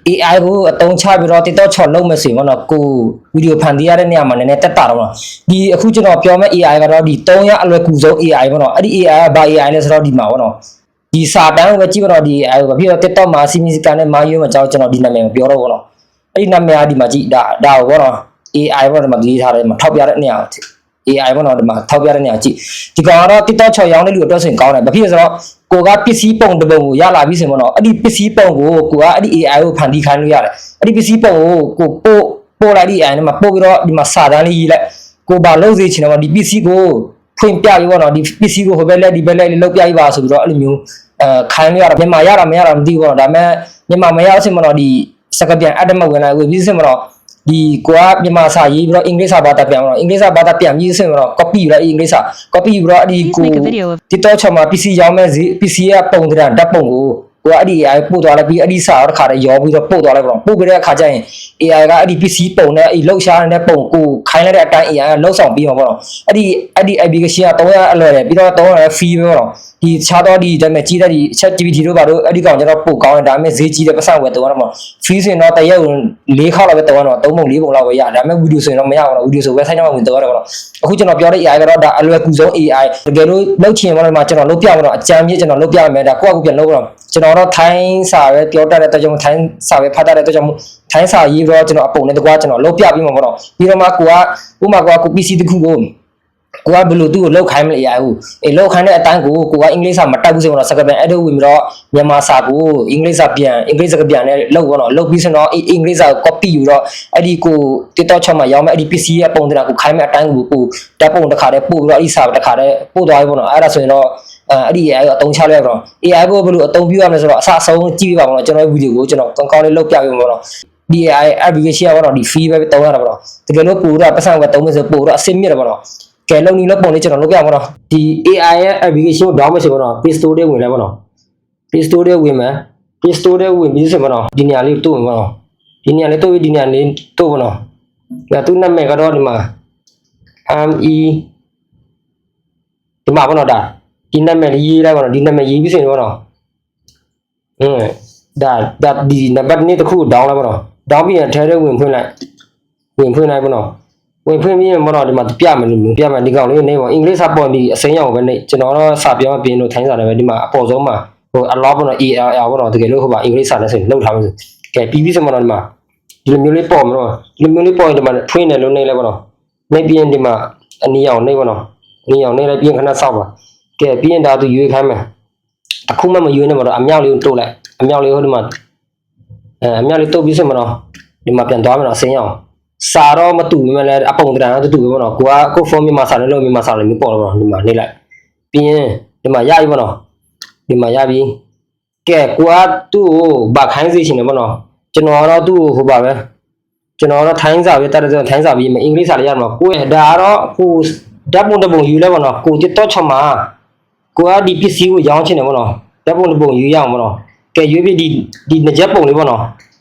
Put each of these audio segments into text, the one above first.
AI ကိုအသုံးချပြီးတော့ TikTok ချော်လုံးမယ်ဆိုရင်တော့ကိုဗီဒီယိုဖန်တီးရတဲ့နေရာမှာနည်းနည်းတက်တာတော့ဒီအခုကျွန်တော်ပြောမဲ့ AI ကတော့ဒီ3ရအလွယ်ကူဆုံး AI ပေါ့နော်အဲ့ဒီ AI ကဘာ AI လဲဆိုတော့ဒီမှာပေါ့နော်ဒီစာတန်းကိုပဲကြည့်ပါတော့ဒီ AI ကိုပြီးတော့ TikTok မှာစီမီစကန်နဲ့မာယူမှာကျွန်တော်ဒီနာမည်ကိုပြောတော့ပေါ့နော်အဲ့ဒီနာမည်ကဒီမှာကြည့်ဒါကိုပေါ့နော် AI ပေါ့ဒီမှာရေးထားတယ်ဒီမှာထောက်ပြတဲ့နေရာ AI ပေါ့နော်ဒီမှာထောက်ပြတဲ့နေရာကြည့်ဒီကောင်ကတော့ TikTok ချော်ရောင်းတဲ့လူအတွက်ဆိုရင်ကောင်းတယ်ဘာဖြစ်လဲဆိုတော့ကိုကပစ္စည်းပုံတစ်ပုံကိုရလာပြီဆိုရင်ပေါ့နော်အဲ့ဒီပစ္စည်းပုံကိုကိုကအဲ့ဒီ AI ကိုဖန်တီးခိုင်းလို့ရတယ်အဲ့ဒီပစ္စည်းပုံကိုကိုပို့လိုက်ဒီ AI နဲ့မှာပို့ပြီးတော့ဒီမှာစာတန်းလေးရေးလိုက်ကိုဘာလုပ်စေချင်တယ်ပေါ့ဒီပစ္စည်းကိုဖွင့်ပြပြီးပေါ့နော်ဒီပစ္စည်းကိုဟိုဘက်လက်ဒီဘက်လက်လေးလုပ်ပြပြီးပါဆိုပြီးတော့အဲ့လိုမျိုးခိုင်းလို့ရတာမြန်မာရတာမရတာမသိဘူးပေါ့နော်ဒါပေမဲ့မြန်မာမရအောင်စင်ပေါ့နော်ဒီစကားပြန်အတ်တမဝင်လာဝင်ပြီးစင်ပေါ့နော်ဒီကိုကမြန်မာစာရေးပြီးတော့အင်္ဂလိပ်စာဘာသာပြန်တော့အင်္ဂလိပ်စာဘာသာပြန်ပြီးဆိုတော့ copy ယူလိုက်အင်္ဂလိပ်စာ copy ယူတော့အဲ့ဒီကို TikTok ချမှာ PC ရောင်းမဲ့ PC ကပုံတရဓာတ်ပုံကိုအဲ့ဒီ AI ပို့သွားလိုက်ပြီးအဲ့ဒီစာတော့တစ်ခါတည်းရောပြီးတော့ပို့သွားလိုက်ပေါ့ပို့ပြီးတဲ့အခါကျရင် AI ကအဲ့ဒီ PC ပုံနဲ့အဲ့လှုပ်ရှားနေတဲ့ပုံကိုခိုင်းလိုက်တဲ့အတိုင်း AI ကလှုပ်ဆောင်ပြီးမှာပေါ့အဲ့ဒီ application က300အလွယ်တယ်ပြီးတော့300 free ပဲပေါ့ဒီခြားတော့ဒီဒါပေမဲ့ကြီးတဲ့ဒီ ChatGPT တို့ဘာလို့အဲ့ဒီကောင်ကျတော့ပို့ကောင်းတယ်ဒါပေမဲ့ဈေးကြီးတယ်ပတ်စံဝယ်တော့ပေါ့ free ဆိုရင်တော့တရက်ကို4ခေါက်လောက်ပဲတော့3ပုံ4ပုံလောက်ပဲရဒါပေမဲ့ video ဆိုရင်တော့မရဘူး video ဆို website မှာဝင်တော့ပေါ့အခုကျွန်တော်ပြောတဲ့ AI ကတော့ဒါအလွယ်ကူဆုံး AI တကယ်လို့လောက်ချင်မှလည်းကျွန်တော်လုပ်ပြမှာတော့အကြမ်းကြီးကျွန်တော်လုပ်ပြမယ်ဒါကိုယ့်အကူပြန်လုပ်တော့ကျွန်တော်တော့ထိုင်းစာပဲပြောတတ်တဲ့အတွက်ကြောင့်ထိုင်းစာပဲဖတ်တတ်တဲ့အတွက်ကြောင့်ထိုင်းစာရေးပြီးတော့ကျွန်တော်အပုံနဲ့တကွာကျွန်တော်လုပ်ပြပြီးမှာပေါ့တော့ပြီးတော့မှကိုကဥမာကို PC တစ်ခုကိုကိုကဘယ်လိုသူ့ကိုလောက်ခိုင်းမလဲ AI ကိုလောက်ခိုင်းတဲ့အတိုင်းကိုကအင်္ဂလိပ်စာမတတ်ဘူးဆိုတော့စကားပြန်အဲ့ဒါဝင်ပြီးတော့မြန်မာစာကိုအင်္ဂလိပ်စာပြန်အင်္ဂလိပ်စကားပြန်နဲ့လောက်ပေါ့နော်လောက်ပြီးဆိုတော့အင်္ဂလိပ်စာ copy ယူတော့အဲ့ဒီကို TikTok ချမှာရောင်းမဲ့အဲ့ဒီ PC ရဲ့ပုံသဏ္ဍာန်ကိုခိုင်းမဲ့အတိုင်းကိုဓာတ်ပုံတစ်ခါတည်းပို့ပြီးတော့အဲ့ဒီစာတစ်ခါတည်းပို့သွားပြီပေါ့နော်အဲ့ဒါဆိုရင်တော့အဲ့ဒီ AI ကိုအသုံးချလိုက်တော့ AI ကိုဘယ်လိုအသုံးပြုရမလဲဆိုတော့အစအဆုံးကြည့်ပြပါမယ်ကျွန်တော်ဗီဒီယိုကိုကျွန်တော်ကောင်းကောင်းလေးလုပ်ပြပေးမှာပေါ့နော်ဒီ AI application ကတော့ဒီ free ပဲတောင်းရတာပေါ့နော်တကယ်လို့ပို့တော့ပတ်စံကတုံးမယ်ဆိုပို့တော့အဆင့်မြင့်တယ်ပေါ့နော်ကဲလုံနီလောက်ပုံလေးကျွန်တော်လုပ်ပြမှာတော့ဒီ AI ရဲ့ application ကို download ဆိုတော့ Play Store ထဲဝင်လဲပေါ့နော် Play Store ထဲဝင်မယ် Play Store ထဲဝင်ပြီးဆိုပေါ့နော်ဒီနေရာလေးတိုးဝင်ပေါ့နော်ဒီနေရာလေးတိုးပြီးဒီနေရာလေးတိုးပေါ့နော်ဒါသူ့နာမည်ကတော့ဒီမှာ ME ဒီမှာပေါ့နော်ဒါဒီနာမည်လေးရေးလိုက်ပေါ့နော်ဒီနာမည်ရေးပြီးဆိုရင်ပေါ့နော်ဒါဒီနံပါတ်2တစ်ခု down လိုက်ပေါ့နော် down ပြီးရင်ထဲထဲဝင်ဖွင့်လိုက်ပေါ့နော်ဝင်ဖွင့်ပြီးရင်ပေါ့နော်ဒီမှာပြမယ်ဒီကောင်လေးနေပေါ့အင်္ဂလိပ်စာပေါ်ပြီးအစိမ်းရောင်ပဲနေကျွန်တော်တော့စာပြောပြင်းလို့ထိုင်းစာတယ်ပဲဒီမှာအပေါ်ဆုံးမှာဟို allow ပေါ့နော် ALL ပေါ့နော်တကယ်လို့ဟိုပါအင်္ဂလိပ်စာနဲ့ဆိုရင်လောက်ထားမယ်ဆိုကဲပြီးပြီဆိုမှတော့ဒီမှာဒီလိုမျိုးလေးပေါ်မှာတော့ဒီလိုမျိုးလေးပေါ်ရင်ဒီမှာဖွင့်တယ်လို့နေလဲပေါ့နော်နေပြီးရင်ဒီမှာအနီအောင်နေပေါ့နော်အနီအောင်နေလိုက်ပြီးရင်ခဏစောက်ပါကဲပြီးရင်ဒါသူရွေးခိုင်းမယ်အခုမှမရွေးနဲ့ပေါ့နော်အမြောက်လေးကိုတိုးလိုက်အမြောက်လေးဟိုဒီမှာအမြောက်လေးတိုးပြီးဆိုမှတော့ဒီမှာပြန်သွားမယ်နော်အစိမ်းရောင်စာတော့မတူဘူးမလဲအပုံတရံတော့တူပဲပေါ့နော်ကိုဖုန်းမြန်မာစာနဲ့လို့မြန်မာစာလည်းမျိုးပေါ်တော့ပေါ့နော်ဒီမှာနေလိုက်ပြီးရင်ဒီမှာရပြီပေါ့နော်ဒီမှာရပြီကဲကိုကသူ့ကိုဗခိုင်းစေချင်တယ်ပေါ့နော်ကျွန်တော်တော့သူ့ကိုဟိုပါပဲကျွန်တော်တော့ထိုင်းစာပဲတတ်တဲ့ထိုင်းစာပြီးအင်္ဂလိပ်စာလည်းရမှာကိုဒါကတော့ကိုဓာတ်ပုံတစ်ပုံယူလဲပေါ့နော်ကိုTikTokချမှာကိုကဒီပစ္စည်းကိုရောင်းချင်တယ်ပေါ့နော်ဓာတ်ပုံတစ်ပုံယူရအောင်ပေါ့နော်ကဲရွေးပြီးဒီနှစ်ချက်ပုံလေးပေါ့နော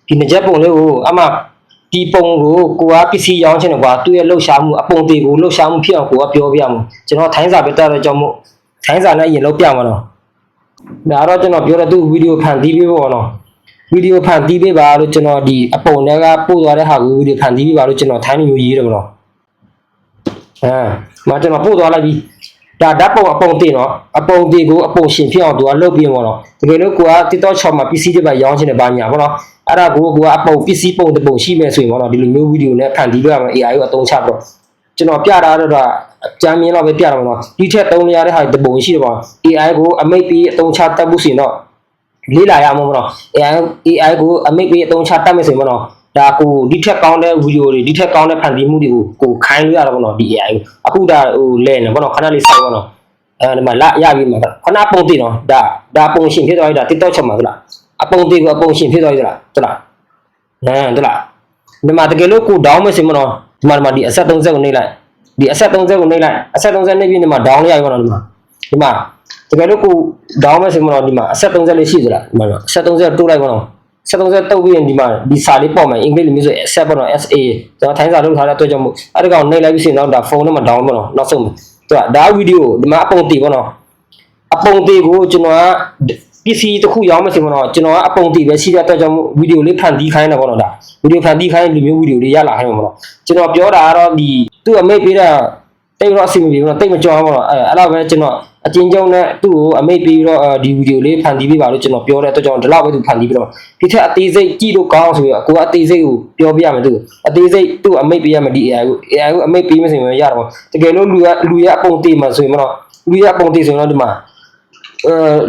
်ဒီနှစ်ချက်ပုံလေးကိုအမှဒီပုံကိုကပစ္စည်းရောင်းချင်တယ်ကွာသူ့ရဲ့လှုပ်ရှားမှုအပုံသေးကိုလှုပ်ရှားမှုဖြစ်အောင်ကိုကပြောပြမှာကျွန်တော်ထိုင်းစာပဲတက်တဲ့ကြောင့်မို့ထိုင်းစာနဲ့အရင်လုပ်ပြမှာတော့ဒါတော့ကျွန်တော်ပြောတဲ့သူဗီဒီယိုဖန်တီးပေးပေါ့နော်ဗီဒီယိုဖန်တီးပေးပါလို့ကျွန်တော်ဒီအပုံတွေကပို့သွားတဲ့ဟာကိုဗီဒီယိုဖန်တီးပေးပါလို့ကျွန်တော်ထိုင်းမျိုးရေးတယ်ပေါ့နော်မကျွန်တော်ပို့သွားလိုက်ပြီဒါဓာတ်ပုံအပုံသေးနော်အပုံသေးကိုအပုံရှင်ဖြစ်အောင်သူကလုပ်ပြပေါ့နော်တကယ်လို့ကိုက TikTok shop မှာ PC တွေပါရောင်းချင်တယ်ပါညာပေါ့နော်အဲ့ဒါကိုကအပုံပစ္စည်းပုံတစ်ပုံရှိမယ်ဆိုရင်ပေါ့နော်ဒီလိုမျိုးဗီဒီယိုနဲ့ဖန်တီးပြရမယ် AI ကိုအသုံးချပြီးတော့ကျွန်တော်ပြတာတော့အကြမ်းမြင်တော့ပဲပြတာပေါ့နော်ဒီထက်သုံးရတဲ့ဟာတစ်ပုံရှိတယ်ပေါ့ AI ကိုအမိတ်ပြီးအသုံးချတတ်ဖို့ဆိုရင်တော့လေးလာရမှာပေါ့နော် AI ကိုအမိတ်ပြီးအသုံးချတတ်မယ်ဆိုရင်ပေါ့နော်ဒါကိုဒီထက်ကောင်းတဲ့ဗီဒီယိုတွေဒီထက်ကောင်းတဲ့ဖန်တီးမှုတွေကိုခိုင်းလို့ရတော့ပေါ့နော်ဒီ AI ကိုအခုဒါဟိုလဲနေပေါ့နော်ခဏလေးစိုက်ပေါ့နော်ဒီမှာလာရပြီမှာခဏပုံသိနော်ဒါပုံရှင်ဖြစ်သွားပြီဒါ TikTok ချက်မှာသလားအပုံသေးကိုအပုံရှင်ဖြစ်သွားပြီသလားဟုတ်လားဟုတ်လားဒီမှာတကယ်လို့ကိုဒေါင်းမစင်မနော်ဒီမှာဒီအဆက်30ကိုနှိပ်လိုက်ဒီအဆက်30ကိုနှိပ်လိုက်အဆက်30နှိပ်ပြီးဒီမှာဒေါင်းလေးရပြီနော်ဒီမှာတကယ်လို့ကိုဒေါင်းမစင်မနော်ဒီမှာအဆက်30လေးရှိသလားဒီမှာအဆက်30တိုးလိုက်ပါနော်ဆက်30တုပ်ပြီးရင်ဒီမှာဒီစာလေးပေါ့မယ်အင်္ဂလိပ်လိုမျိုးဆို accept ပေါ့နော် SA ကျွန်တော်ထိုင်းစာလုပ်ထားတဲ့အတွက်ကြောင့်မို့အဲ့ဒီကောင်နှိပ်လိုက်ပြီးဆိုရင်တော့ဒါဖုန်းထဲမှာဒေါင်းပေါ့နော်နောက်ဆုံးဒါဗီဒီယိုဒီမှာအပုံသေးပေါ့နော်အပုံသေးကိုကျွန်တော်က PC တစ်ခုရောင်းမယ်ဆိုတော့ကျွန်တော်ကအပုံတည်ပဲရှိတဲ့အတွက်ကြောင့်ဗီဒီယိုလေးဖန်တီးခိုင်းတယ်ပေါ့နော်ဒါဗီဒီယိုဖန်တီးခိုင်းလူမျိုးဗီဒီယိုလေးရလာခိုင်းမှာပေါ့နော်ကျွန်တော်ပြောတာကတော့ဒီသူ့အမိတ်ပေးတဲ့တိတ်တော့အစီအမပြေဘူးနော်တိတ်မကြောက်ဘူးပေါ့နော်အဲ့တော့ပဲကျွန်တော်အချင်းချင်းနဲ့သူ့ကိုအမိတ်ပေးပြီးတော့ဒီဗီဒီယိုလေးဖန်တီးပေးပါလို့ကျွန်တော်ပြောတဲ့အတွက်ကြောင့်ဒီလောက်ပဲသူဖန်တီးပြီးတော့ဒီထက်အသေးစိတ်ကြည့်လို့ကောင်းဆိုပြီးတော့ကိုကအသေးစိတ်ကိုပြောပြရမယ်သူအသေးစိတ်သူ့အမိတ်ပေးရမယ်ဒီ AI ကို AI ကိုအမိတ်ပေးမစင်မရတော့တကယ်လို့လူရအပုံတည်မှာဆိုရင်တော့လူရအပုံတည်ဆိုရင်တော့ဒီမှာ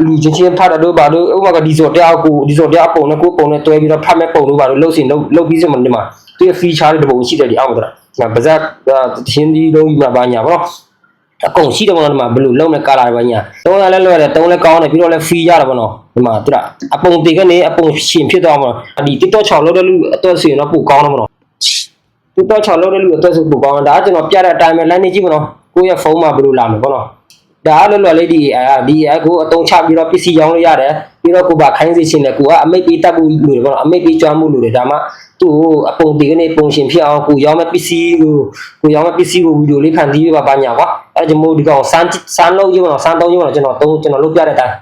လူချင်းဖတ်တော့ဘာလို့ဥပမာကဒီစော်တရားကိုဒီစော်တရားပုံနဲ့ကိုပုံနဲ့တွဲပြီးတော့ဖတ်မဲ့ပုံလို့ဘာလို့လှုပ်စင်လှုပ်ပြီးစမှဒီမှာသူရဲ့ feature တွေတပုံရှိတယ်ဒီအောက်မှာဒါပါဇက်ချင်းဒီလုံးကြီးမှာဘာညာပေါ့အကုန်ရှိတယ်ပေါ့နော်ဒီမှာဘယ်လိုလုံးနဲ့ကာလာပဲညာတုံးရလဲလွယ်တယ်တုံးလဲကောင်းတယ်ပြီးတော့လဲ free ရတယ်ပေါ့နော်ဒီမှာသူကအပုံတေကနေအပုံရှင်ဖြစ်သွားမှာဒီ TikTok 6လောက်တဲ့လူအတွက်ဆိုရင်တော့ပိုကောင်းတယ်ပေါ့နော် TikTok 6လောက်တဲ့လူအတွက်ဆိုပိုကောင်းတယ်ဒါကကျွန်တော်ပြတဲ့အတိုင်းပဲ line နေကြည့်ပေါ့နော်ကိုယ့်ရဲ့ဖုန်းမှာဘယ်လိုလာမှာပေါ့နော်ဒါကလွယ်လွယ်လေးဒီ AI ဒီ AI ကိုအတုံးချပြီးတော့ PC ရောင်းလို့ရတယ်ပြီးတော့ကိုပါခိုင်းစီရှင်တယ်ကိုကအမိတ်ပေးတတ်မှုလို့တယ်ပေါ့နော်အမိတ်ပေးကြွားမှုလို့တယ်ဒါမှသူ့အပုံတေကနေပုံရှင်ဖြစ်အောင်ကိုရောင်းမဲ့ PC ကိုရောင်းမဲ့ PC ကိုဗီဒီယိုလေးဖန်တီးပေးပါညာကွာအဲကြောင့်မို့ဒီကောင်စမ်းလုံးကြီးပေါ့နော်စမ်းသုံးကြီးပေါ့နော်ကျွန်တော်လုပ်ပြတဲ့အတိုင်း